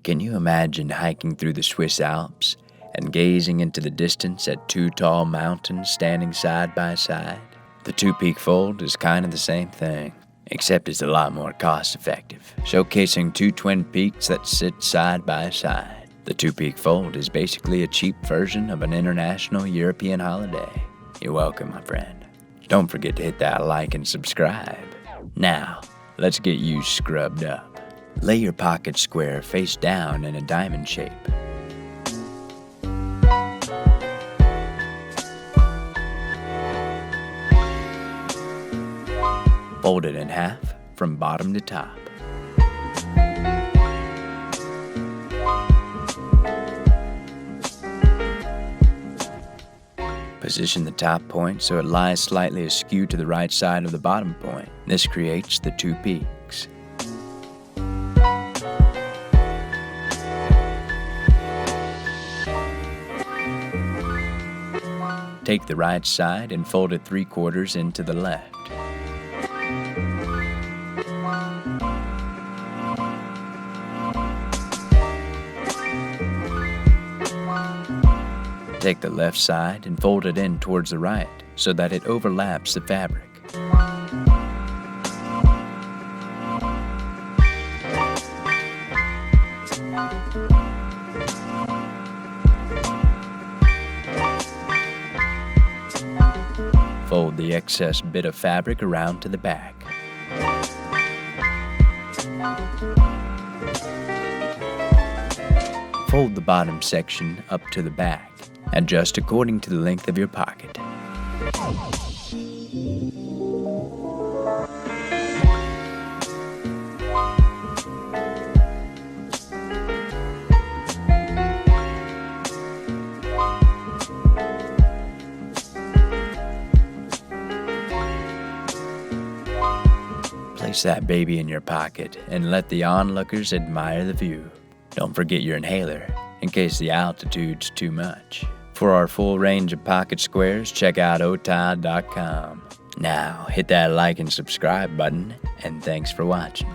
Can you imagine hiking through the Swiss Alps and gazing into the distance at two tall mountains standing side by side? The two-peak fold is kind of the same thing, except it's a lot more cost-effective, showcasing two twin peaks that sit side by side. The two-peak fold is basically a cheap version of an international European holiday. You're welcome, my friend. Don't forget to hit that like and subscribe. Now, let's get you scrubbed up. Lay your pocket square face down in a diamond shape. Fold it in half from bottom to top. Position the top point so it lies slightly askew to the right side of the bottom point. This creates the two peaks. Take the right side and fold it 3/4 into the left. Take the left side and fold it in towards the right so that it overlaps the fabric. Fold the excess bit of fabric around to the back. Fold the bottom section up to the back. Adjust according to the length of your pocket. Place that baby in your pocket and let the onlookers admire the view. Don't forget your inhaler in case the altitude's too much. For our full range of pocket squares, check out OTAA.com. Now, hit that like and subscribe button, and thanks for watching.